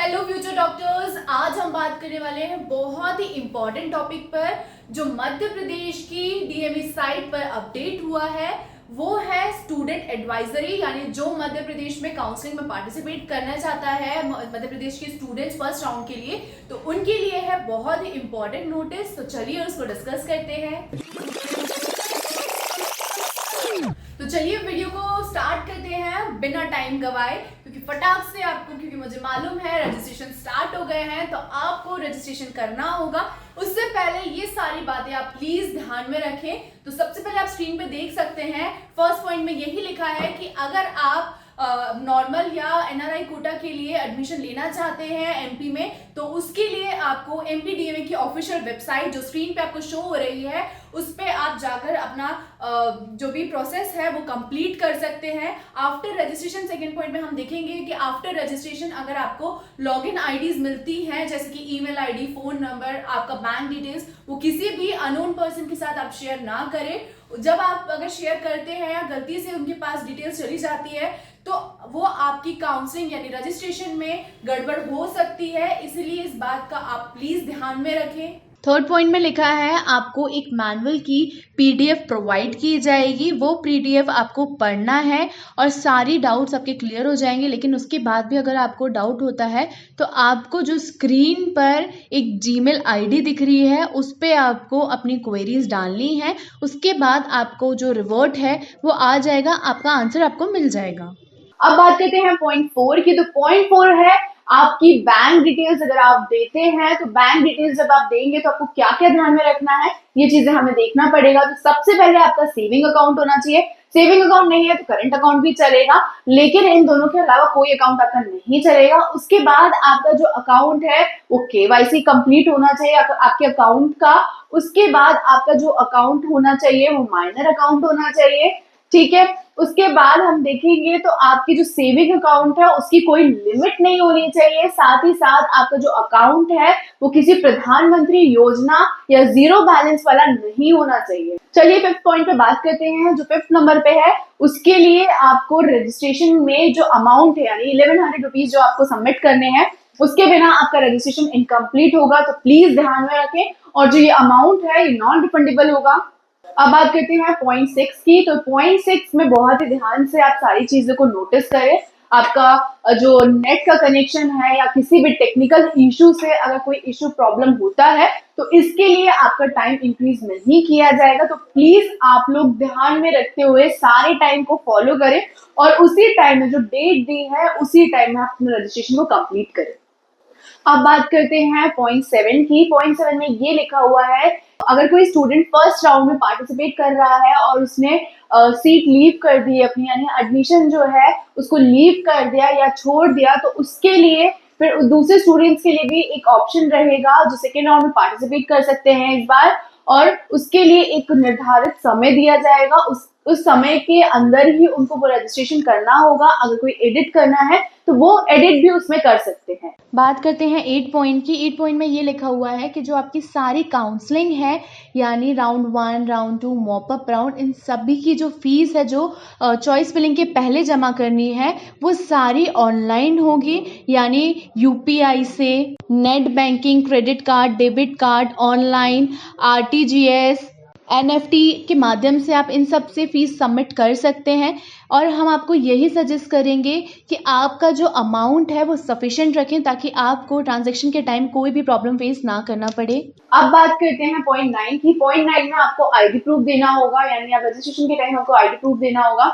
Hello future doctors, आज हम बात करने वाले हैं बहुत ही इंपॉर्टेंट टॉपिक पर जो मध्य प्रदेश की डीएमई साइट पर अपडेट हुआ है। वो है स्टूडेंट एडवाइजरी, यानी जो मध्य प्रदेश में काउंसलिंग में पार्टिसिपेट करना चाहता है मध्य प्रदेश के स्टूडेंट्स फर्स्ट राउंड के लिए, तो उनके लिए है बहुत ही इंपॉर्टेंट नोटिस। तो चलिए उसको डिस्कस करते हैं। तो चलिए वीडियो को स्टार्ट करते हैं बिना टाइम गवाए, क्योंकि फटाक से क्योंकि मुझे मालूम है रजिस्ट्रेशन स्टार्ट हो गए हैं, तो आपको रजिस्ट्रेशन करना होगा। उससे पहले ये सारी बातें आप प्लीज ध्यान में रखें। तो सबसे पहले आप स्क्रीन पे देख सकते हैं, फर्स्ट पॉइंट में यही लिखा है कि अगर आप नॉर्मल या एनआरआई कोटा के लिए एडमिशन लेना चाहते हैं एमपी में, तो उसके लिए आपको एमपी डीएमई की ऑफिशियल वेबसाइट जो स्क्रीन पे आपको शो हो रही है, उस पे आप जाकर अपना जो भी प्रोसेस है वो कंप्लीट कर सकते हैं। आफ्टर रजिस्ट्रेशन सेकंड पॉइंट में हम देखेंगे कि आफ्टर रजिस्ट्रेशन अगर आपको लॉगिन आईडीज मिलती हैं, जैसे कि ईमेल आईडी, फोन नंबर, आपका बैंक डिटेल्स, वो किसी भी अननोन पर्सन के साथ आप शेयर ना करें। जब आप अगर शेयर करते हैं या गलती से उनके पास डिटेल्स चली जाती है, तो वो आपकी काउंसलिंग यानी रजिस्ट्रेशन में गड़बड़ हो सकती है, इसलिए इस बात का आप प्लीज ध्यान में रखें। थर्ड पॉइंट में लिखा है आपको एक मैनुअल की पीडीएफ प्रोवाइड की जाएगी। वो पीडीएफ आपको पढ़ना है और सारी डाउट्स आपके क्लियर हो जाएंगे। लेकिन उसके बाद भी अगर आपको डाउट होता है तो आपको जो स्क्रीन पर एक जीमेल आईडी दिख रही है उस पर आपको अपनी क्वेरीज डालनी है। उसके बाद आपको जो रिवर्ट है वो आ जाएगा, आपका आंसर आपको मिल जाएगा। अब बात करते हैं पॉइंट 4 की। तो पॉइंट 4 है आपकी बैंक डिटेल्स। अगर आप देते हैं तो बैंक डिटेल्स जब आप देंगे तो आपको क्या क्या ध्यान में रखना है, ये चीजें हमें देखना पड़ेगा। तो सबसे पहले आपका सेविंग अकाउंट होना चाहिए। सेविंग अकाउंट नहीं है तो करंट अकाउंट भी चलेगा, लेकिन इन दोनों के अलावा कोई अकाउंट आपका नहीं चलेगा। उसके बाद आपका जो अकाउंट है वो केवाईसी कंप्लीट होना चाहिए आपके अकाउंट का। उसके बाद आपका जो अकाउंट होना चाहिए वो माइनर अकाउंट होना चाहिए, ठीक है। उसके बाद हम देखेंगे तो आपकी जो सेविंग अकाउंट है उसकी कोई लिमिट नहीं होनी चाहिए। साथ ही साथ आपका जो अकाउंट है वो किसी प्रधानमंत्री योजना या जीरो बैलेंस वाला नहीं होना चाहिए। चलिए फिफ्थ पॉइंट पे बात करते हैं। जो फिफ्थ नंबर पे है उसके लिए आपको रजिस्ट्रेशन में जो अमाउंट है यानी 1100 रुपीज जो आपको सबमिट करने हैं, उसके बिना आपका रजिस्ट्रेशन इनकम्प्लीट होगा। तो प्लीज ध्यान में रखें, और जो ये अमाउंट है ये नॉन रिफंडेबल होगा। अब बात करते हैं पॉइंट 6 की। तो पॉइंट 6 में बहुत ही ध्यान से आप सारी चीजों को नोटिस करें। आपका जो नेट का कनेक्शन है या किसी भी टेक्निकल इशू से अगर कोई इशू प्रॉब्लम होता है तो इसके लिए आपका टाइम इंक्रीज नहीं किया जाएगा। तो प्लीज आप लोग ध्यान में रखते हुए सारे टाइम को फॉलो करें और उसी टाइम में जो डेट दी है उसी टाइम में आप अपने रजिस्ट्रेशन को कंप्लीट करें। अब बात करते हैं पॉइंट 7 की। पॉइंट 7 में ये लिखा हुआ है अगर कोई स्टूडेंट फर्स्ट राउंड में पार्टिसिपेट कर रहा है और उसने सीट लीव कर दी है अपनी, यानी एडमिशन जो है उसको लीव कर दिया या छोड़ दिया, तो उसके लिए फिर दूसरे स्टूडेंट्स के लिए भी एक ऑप्शन रहेगा जो सेकेंड राउंड में पार्टिसिपेट कर सकते हैं इस बार, और उसके लिए एक निर्धारित समय दिया जाएगा। उस समय के अंदर ही उनको वो रजिस्ट्रेशन करना होगा। अगर कोई एडिट करना है तो वो एडिट भी उसमें कर सकते हैं। बात करते हैं 8 पॉइंट की। 8 पॉइंट में ये लिखा हुआ है कि जो आपकी सारी काउंसलिंग है यानी राउंड 1, राउंड 2, मॉपअप राउंड, इन सभी की जो फीस है जो चॉइस फिलिंग के पहले जमा करनी है वो सारी ऑनलाइन होगी। यानी यूपीआई से, net banking, credit card, debit card, online, RTGS, NFT के माध्यम से आप इन सब से फीस सबमिट कर सकते हैं। और हम आपको यही सजेस्ट करेंगे कि आपका जो अमाउंट है वो सफिशिएंट रखें ताकि आपको ट्रांजैक्शन के टाइम कोई भी प्रॉब्लम फेस ना करना पड़े। अब बात करते हैं पॉइंट 9 की। पॉइंट 9 में आपको आईडी प्रूफ देना होगा, यानी आप रजिस्ट्रेशन के टाइम आपको आईडी प्रूफ देना होगा।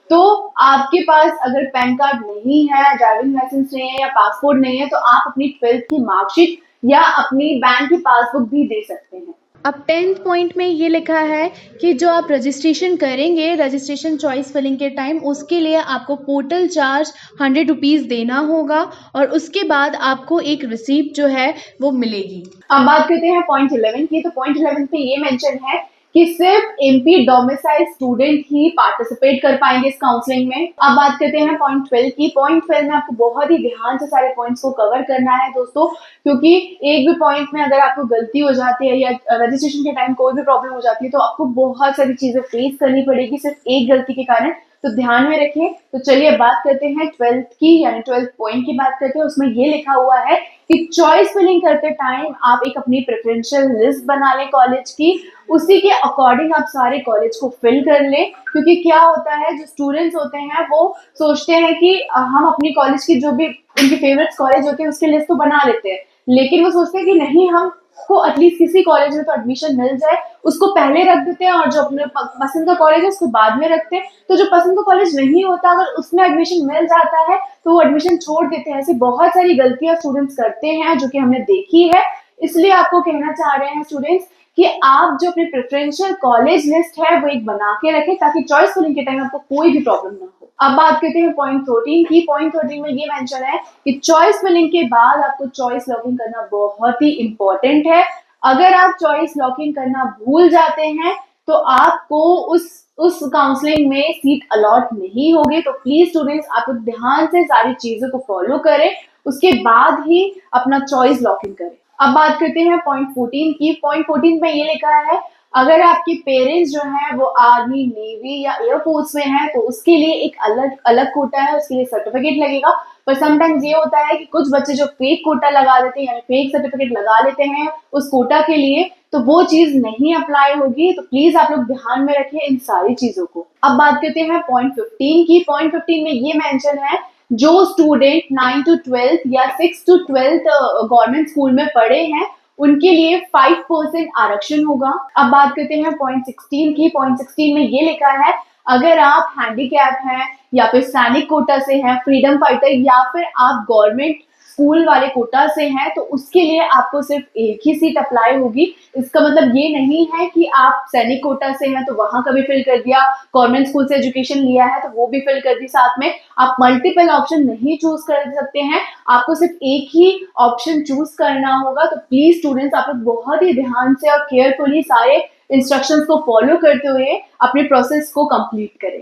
तो आपके पास अगर पैन कार्ड नहीं है, ड्राइविंग लाइसेंस नहीं है या पासपोर्ट नहीं है, तो आप अपनी 12th की मार्कशीट या अपनी बैंक की पासबुक भी दे सकते हैं। अब 10th पॉइंट में ये लिखा है कि जो आप रजिस्ट्रेशन करेंगे, रजिस्ट्रेशन चॉइस फिलिंग के टाइम, उसके लिए आपको पोर्टल चार्ज 100 रुपीज़ देना होगा और उसके बाद आपको एक रिसीप्ट जो है वो मिलेगी। अब बात करते हैं पॉइंट 11 की। तो पॉइंट 11 पे ये मेंशन है कि सिर्फ एमपी डोमिसाइल स्टूडेंट ही पार्टिसिपेट कर पाएंगे इस काउंसलिंग में। अब बात करते हैं पॉइंट 12 की। पॉइंट 12 में आपको बहुत ही ध्यान से सारे पॉइंट्स को कवर करना है दोस्तों, क्योंकि एक भी पॉइंट में अगर आपको गलती हो जाती है या रजिस्ट्रेशन के टाइम कोई भी प्रॉब्लम हो जाती है तो आपको बहुत सारी चीजें फेस करनी पड़ेगी सिर्फ एक गलती के कारण। तो ध्यान में रखें। तो चलिए बात करते हैं 12th की, यानी 12th पॉइंट की बात करते हैं। उसमें ये लिखा हुआ है कि चॉइस फिलिंग करते टाइम आप एक अपनी प्रेफरेंशियल लिस्ट बना लें कॉलेज की, उसी के अकॉर्डिंग आप सारे कॉलेज को फिल कर लें। क्योंकि क्या होता है, जो स्टूडेंट्स होते हैं वो सोचते हैं कि हम अपनी कॉलेज की जो भी उनकी फेवरेट कॉलेज होते हैं उसकी लिस्ट तो बना लेते हैं, लेकिन वो सोचते हैं कि नहीं, हमको एटलीस्ट किसी कॉलेज में तो एडमिशन मिल जाए, उसको पहले रख देते हैं और जो अपने पसंद का कॉलेज है उसको बाद में रखते हैं। तो जो पसंद का कॉलेज नहीं होता, अगर उसमें एडमिशन मिल जाता है तो वो एडमिशन छोड़ देते हैं। ऐसी बहुत सारी गलतियां स्टूडेंट्स करते हैं जो कि हमने देखी है। इसलिए आपको कहना चाह रहे हैं स्टूडेंट्स कि आप जो अपनी प्रेफरेंशियल कॉलेज लिस्ट है वो एक बना के रखें, ताकि चॉइस फिलिंग के टाइम आपको कोई भी प्रॉब्लम ना हो। अब बात करते हैं पॉइंट 13 की। पॉइंट 13 में ये मेंशन है कि चॉइस फिलिंग के बाद आपको चॉइस लॉकिंग करना बहुत ही इंपॉर्टेंट है। अगर आप चॉइस लॉकिंग करना भूल जाते हैं तो आपको उस काउंसलिंग में सीट अलॉट नहीं होगी। तो प्लीज स्टूडेंट्स, आप ध्यान से सारी चीजों को फॉलो करें, उसके बाद ही अपना चॉइस लॉकिंग करें। अब बात करते हैं पॉइंट 14 की। पॉइंट 14 में ये लिखा है, अगर आपके पेरेंट्स जो हैं वो आर्मी, नेवी या एयरफोर्स में हैं तो उसके लिए एक अलग अलग कोटा है, उसके लिए सर्टिफिकेट लगेगा। पर समटाइम्स ये होता है कि कुछ बच्चे जो फेक कोटा लगा देते हैं, यानी फेक सर्टिफिकेट लगा लेते हैं उस कोटा के लिए, तो वो चीज नहीं अप्लाई होगी। तो प्लीज आप लोग ध्यान में रखें इन सारी चीजों को। अब बात करते हैं पॉइंट 15 की। पॉइंट 15 में ये मेंशन है, जो स्टूडेंट 9 to 12 या 6 to 12 गवर्नमेंट स्कूल में पढ़े हैं उनके लिए 5% आरक्षण होगा। अब बात करते हैं पॉइंट 16 की। पॉइंट 16 में ये लिखा है, अगर आप हैंडीकैप हैं या फिर सैनिक कोटा से हैं, फ्रीडम फाइटर, या फिर आप गवर्नमेंट स्कूल वाले कोटा से हैं, तो उसके लिए आपको सिर्फ एक ही सीट अप्लाई होगी। इसका मतलब ये नहीं है कि आप सैनिक कोटा से हैं तो वहां का भी फिल कर दिया, गवर्नमेंट स्कूल से एजुकेशन लिया है तो वो भी फिल कर दी साथ में। आप मल्टीपल ऑप्शन नहीं चूज कर सकते हैं, आपको सिर्फ एक ही ऑप्शन चूज करना होगा। तो प्लीज स्टूडेंट्स, आप लोग बहुत ही ध्यान से और केयरफुली सारे इंस्ट्रक्शंस को फॉलो करते हुए अपने प्रोसेस को कंप्लीट करें।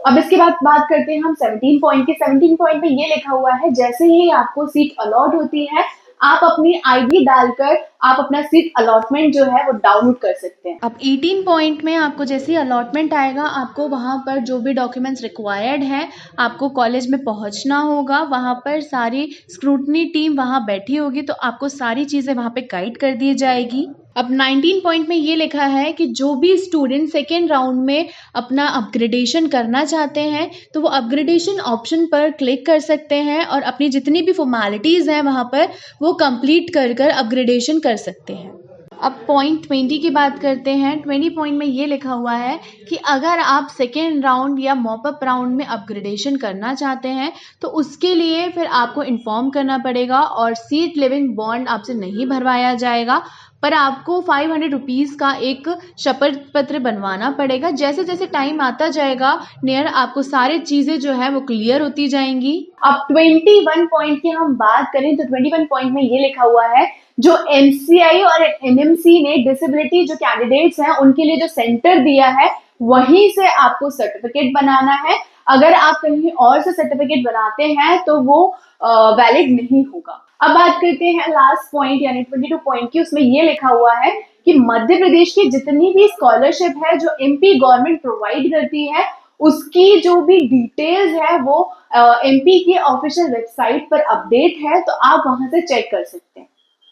अब इसके बाद बात करते हैं हम 17 पॉइंट की। 17 पॉइंट में ये लिखा हुआ है, जैसे ही आपको सीट अलॉट होती है आप अपनी आईडी डालकर आप अपना सीट अलॉटमेंट जो है वो डाउनलोड कर सकते हैं। अब 18 पॉइंट में आपको जैसे ही अलॉटमेंट आएगा, आपको वहाँ पर जो भी डॉक्यूमेंट्स रिक्वायर्ड हैं आपको कॉलेज में पहुँचना होगा। वहाँ पर सारी स्क्रूटनी टीम वहाँ बैठी होगी, तो आपको सारी चीज़ें वहाँ पे गाइड कर दी जाएगी। अब 19 पॉइंट में ये लिखा है कि जो भी स्टूडेंट सेकेंड राउंड में अपना अपग्रेडेशन करना चाहते हैं तो वो अपग्रेडेशन ऑप्शन पर क्लिक कर सकते हैं और अपनी जितनी भी फॉर्मेलिटीज़ हैं वहाँ पर वो कंप्लीट कर कर अपग्रेडेशन कर सकते हैं। अब पॉइंट 20 की बात करते हैं। 20 पॉइंट में ये लिखा हुआ है कि अगर आप सेकेंड राउंड या मॉपअप राउंड में अपग्रेडेशन करना चाहते हैं तो उसके लिए फिर आपको इन्फॉर्म करना पड़ेगा और सीट लिविंग बॉन्ड आपसे नहीं भरवाया जाएगा, पर आपको 500 रुपीज़ का एक शपथ पत्र बनवाना पड़ेगा। जैसे जैसे टाइम आता जाएगा नियर आपको सारी चीज़ें जो है वो क्लियर होती जाएंगी। अब 21 पॉइंट की हम बात करें तो 21 पॉइंट में ये लिखा हुआ है, जो MCI और NMC ने डिसेबिलिटी जो कैंडिडेट्स हैं उनके लिए जो सेंटर दिया है वहीं से आपको सर्टिफिकेट बनाना है। अगर आप कहीं और से सर्टिफिकेट बनाते हैं तो वो वैलिड नहीं होगा। अब बात करते हैं लास्ट पॉइंट यानी 22 पॉइंट की। उसमें ये लिखा हुआ है कि मध्य प्रदेश की जितनी भी स्कॉलरशिप है जो MP गवर्नमेंट प्रोवाइड करती है उसकी जो भी डिटेल्स है वो MP की ऑफिशियल वेबसाइट पर अपडेट है, तो आप वहां से चेक कर सकते हैं।